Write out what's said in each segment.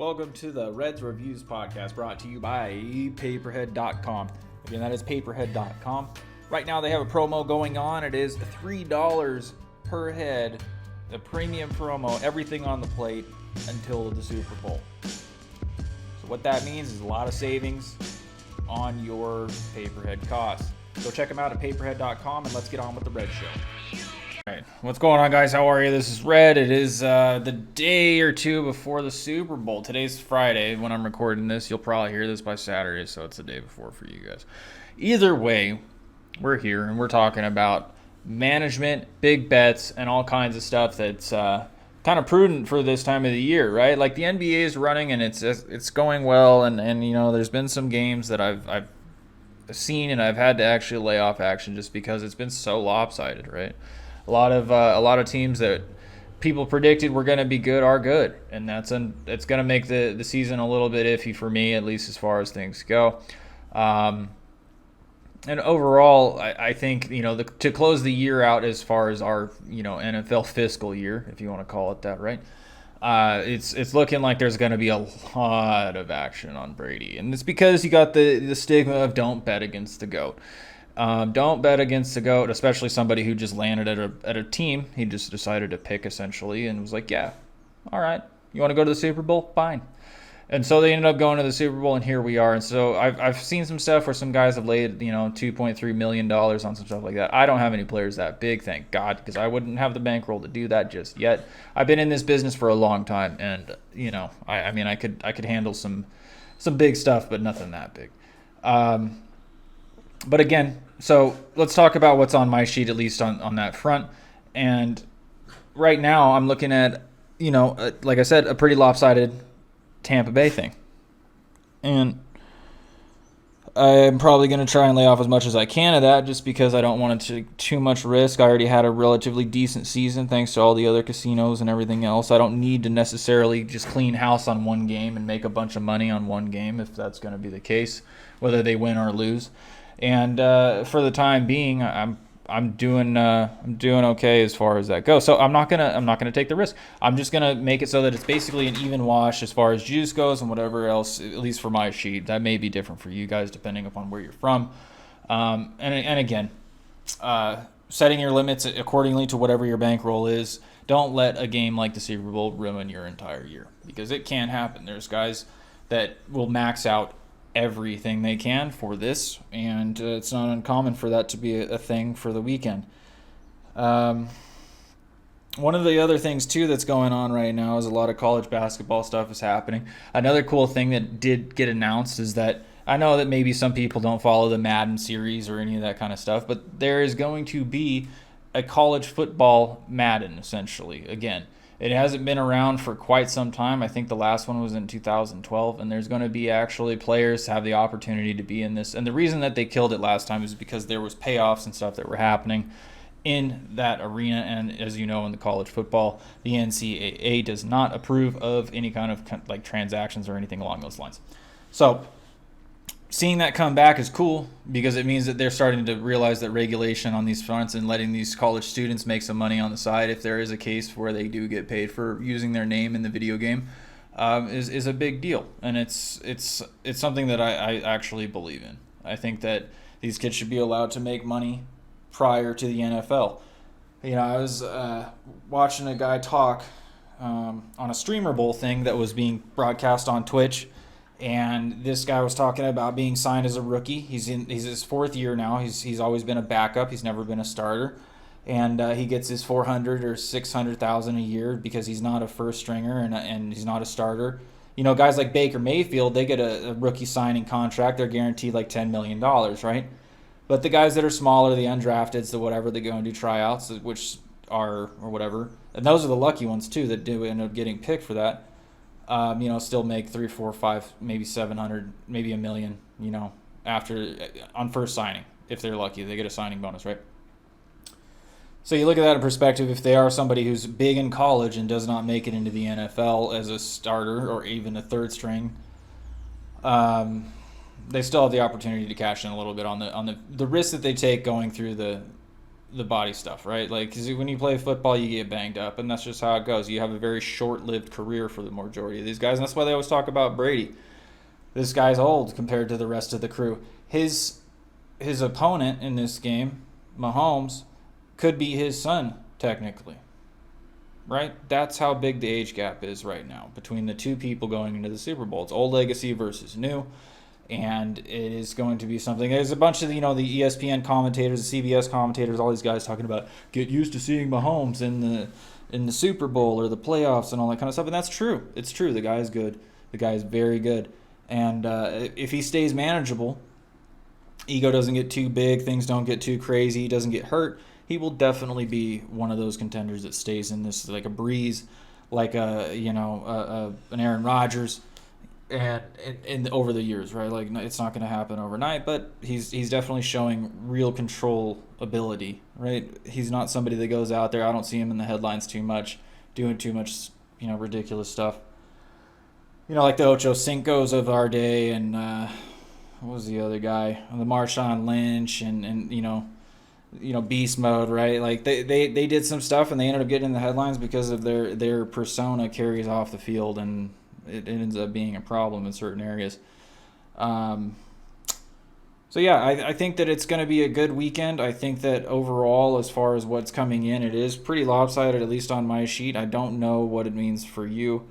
Welcome to the Reds Reviews podcast brought to you by PayperHead.com. Again, that is PayperHead.com. Right now they have a promo going on. It is $3 per head, a premium promo, everything on the plate until the Super Bowl. So what that means is a lot of savings on your PayperHead costs. Go check them out at PayperHead.com and let's get on with the Red Show. All right, what's going on, guys? How are you? This is Red. It is the day or two before the Super Bowl. Today's Friday. When I'm recording this, you'll probably hear this by Saturday, so it's the day before for you guys. Either way, we're here and we're talking about management, big bets, and all kinds of stuff that's kind of prudent for this time of the year, right? Like the NBA is running and it's going well, and you know there's been some games that I've seen and I've had to actually lay off action just because it's been so lopsided, right? A lot of teams that people predicted were going to be good are good, and it's going to make the season a little bit iffy for me, at least as far as things go. And overall, I think to close the year out as far as our NFL fiscal year, if you want to call it that, right? It's looking like there's going to be a lot of action on Brady, and it's because you got the stigma of don't bet against the GOAT. Don't bet against the GOAT, especially somebody who just landed at a team he just decided to pick essentially and was like, yeah, all right, you want to go to the Super Bowl? Fine. And so they ended up going to the Super Bowl, and here we are. And so I've seen some stuff where some guys have laid $2.3 million on some stuff like that. I don't have any players that big, thank God, because I wouldn't have the bankroll to do that just yet. I've been in this business for a long time, and I could handle some big stuff, but nothing that big. But again, so let's talk about what's on my sheet, at least on that front. And right now I'm looking at, like I said, a pretty lopsided Tampa Bay thing. And I'm probably going to try and lay off as much as I can of that just because I don't want to take too much risk. I already had a relatively decent season thanks to all the other casinos and everything else. I don't need to necessarily just clean house on one game and make a bunch of money on one game if that's going to be the case, whether they win or lose. And for the time being, I'm doing okay as far as that goes. So I'm not gonna take the risk. I'm just gonna make it so that it's basically an even wash as far as juice goes and whatever else. At least for my sheet, that may be different for you guys depending upon where you're from. And again, setting your limits accordingly to whatever your bankroll is. Don't let a game like the Super Bowl ruin your entire year because it can happen. There's guys that will max out everything they can for this, and it's not uncommon for that to be a thing for the weekend. One of the other things too that's going on right now is a lot of college basketball stuff is happening. Another cool thing that did get announced is that I know that maybe some people don't follow the Madden series or any of that kind of stuff, but there is going to be a college football Madden essentially again. It hasn't been around for quite some time. I think the last one was in 2012, and there's going to be actually players have the opportunity to be in this. And the reason that they killed it last time is because there was payoffs and stuff that were happening in that arena. And as you know, in the college football, the NCAA does not approve of any kind of like transactions or anything along those lines. So seeing that come back is cool because it means that they're starting to realize that regulation on these fronts and letting these college students make some money on the side if there is a case where they do get paid for using their name in the video game is a big deal. And it's something that I actually believe in. I think that these kids should be allowed to make money prior to the NFL. I was watching a guy talk on a Streamer Bowl thing that was being broadcast on Twitch. And this guy was talking about being signed as a rookie. He's his fourth year now. He's always been a backup. He's never been a starter, and he gets his $400,000 or $600,000 a year because he's not a first stringer and he's not a starter. Guys like Baker Mayfield, they get a rookie signing contract. They're guaranteed like $10 million, right? But the guys that are smaller, the undrafteds, the whatever, they go and do tryouts, which are or whatever, and those are the lucky ones too that do end up getting picked for that. Still make 3, 4, 5, maybe 700, maybe $1 million, after on first signing. If they're lucky, they get a signing bonus, right? So you look at that in perspective. If they are somebody who's big in college and does not make it into the NFL as a starter or even a third string, they still have the opportunity to cash in a little bit on the risk that they take going through the the body stuff, right? Like, 'cause when you play football, you get banged up, and that's just how it goes. You have a very short-lived career for the majority of these guys, and that's why they always talk about Brady. This guy's old compared to the rest of the crew. His opponent in this game, Mahomes, could be his son technically, right? That's how big the age gap is right now between the two people going into the Super Bowl. It's old legacy versus new, and it is going to be something. There's a bunch of the ESPN commentators, the CBS commentators, all these guys talking about get used to seeing Mahomes in the Super Bowl or the playoffs and all that kind of stuff, and that's true. It's true. The guy is good. The guy is very good, and if he stays manageable, ego doesn't get too big, things don't get too crazy, he doesn't get hurt, he will definitely be one of those contenders that stays in this like a Breeze, like an Aaron Rodgers, and over the years, right? Like, it's not going to happen overnight, but he's definitely showing real control ability, right? He's not somebody that goes out there. I don't see him in the headlines too much, doing too much, ridiculous stuff. Like the Ocho Cincos of our day, and what was the other guy? The Marshawn Lynch, and beast mode, right? Like they did some stuff and they ended up getting in the headlines because of their persona carries off the field, and it ends up being a problem in certain areas. So yeah, I think that it's going to be a good weekend. I think that overall, as far as what's coming in, it is pretty lopsided, at least on my sheet. I don't know what it means for you.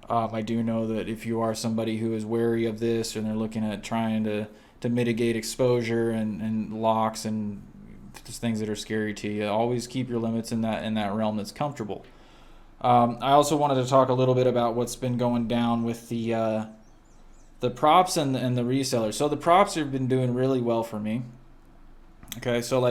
I do know that if you are somebody who is wary of this and they're looking at trying to mitigate exposure and locks and just things that are scary to you, always keep your limits in that realm that's comfortable. I also wanted to talk a little bit about what's been going down with the props and the resellers. So the props have been doing really well for me. Okay, so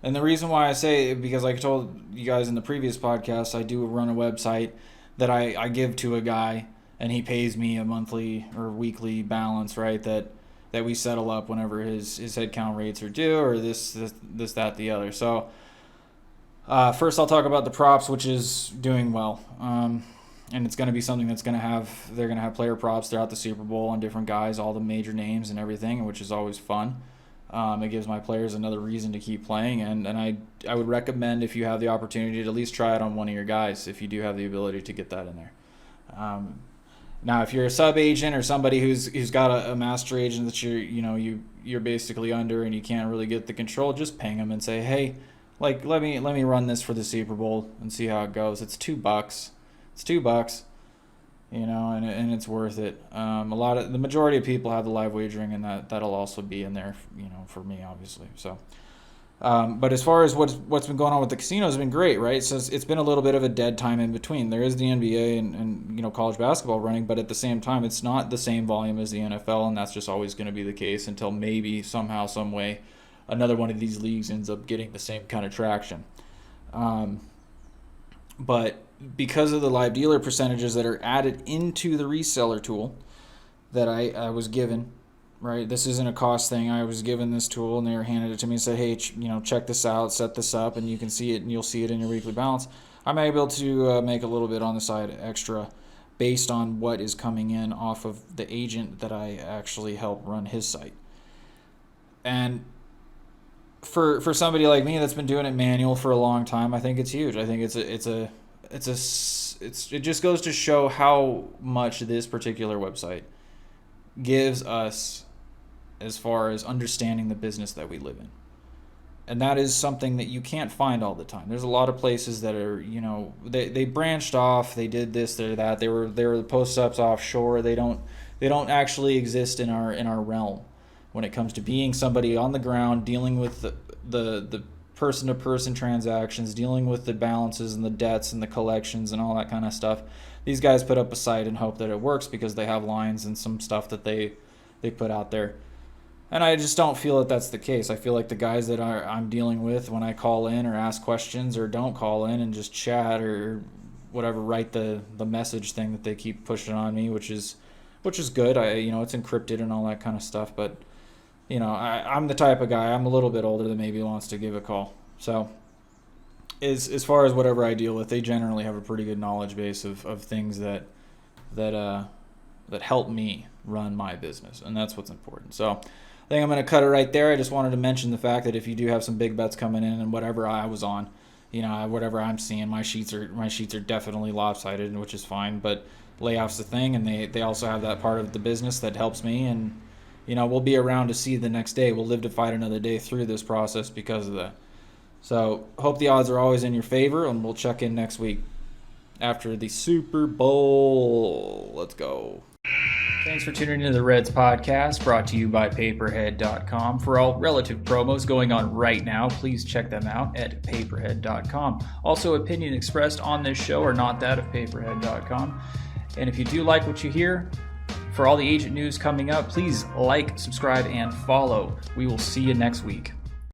and the reason why I say it, because like I told you guys in the previous podcast, I do run a website that I give to a guy, and he pays me a monthly or weekly balance, right? That we settle up whenever his headcount rates are due, or this, that, the other. So first I'll talk about the props, which is doing well. And it's going to be something they're going to have player props throughout the Super Bowl on different guys, all the major names and everything, which is always fun. It gives my players another reason to keep playing, and I would recommend, if you have the opportunity, to at least try it on one of your guys if you do have the ability to get that in there. Now, if you're a sub agent or somebody who's got a master agent that you're basically under and you can't really get the control, just ping them and say, hey, let me run this for the Super Bowl and see how it goes. It's $2. It's $2. And it's worth it. The majority of people have the live wagering, and that'll also be in there, for me, obviously. So, but as far as what's been going on with the casino has been great, right? So it's been a little bit of a dead time in between. There is the NBA and college basketball running, but at the same time, it's not the same volume as the NFL, and that's just always going to be the case until maybe somehow, some way, another one of these leagues ends up getting the same kind of traction. But because of the live dealer percentages that are added into the reseller tool that I was given, right? This isn't a cost thing. I was given this tool and they were handed it to me and said, hey, check this out, set this up, and you can see it and you'll see it in your weekly balance. I'm able to make a little bit on the side extra based on what is coming in off of the agent that I actually help run his site. And for somebody like me that's been doing it manual for a long time, I think it's huge. I think it just goes to show how much this particular website gives us as far as understanding the business that we live in. And that is something that you can't find all the time. There's a lot of places that are, they branched off, they did this, they're that, they were the post-ups offshore. They don't actually exist in our realm when it comes to being somebody on the ground, dealing with the person-to-person transactions, dealing with the balances and the debts and the collections and all that kind of stuff. These guys put up a site and hope that it works because they have lines and some stuff that they put out there. And I just don't feel that that's the case. I feel like the guys that I'm dealing with, when I call in or ask questions or don't call in and just chat or whatever, write the message thing that they keep pushing on me, which is good. It's encrypted and all that kind of stuff, but I'm the type of guy, I'm a little bit older, that maybe wants to give a call. So as far as whatever I deal with, they generally have a pretty good knowledge base of things that help me run my business, and that's what's important. So think I'm going to cut it right there. I just wanted to mention the fact that if you do have some big bets coming in and whatever I was on, whatever I'm seeing, my sheets are definitely lopsided, which is fine. But layoff's the thing, and they also have that part of the business that helps me, and we'll be around to see the next day. We'll live to fight another day through this process because of that. So hope the odds are always in your favor, and we'll check in next week after the Super Bowl. Let's go. Thanks for tuning into the Reds podcast, brought to you by PayperHead.com. For all relative promos going on right now, please check them out at PayperHead.com. Also, opinions expressed on this show are not that of PayperHead.com. And if you do like what you hear, for all the agent news coming up, please like, subscribe, and follow. We will see you next week.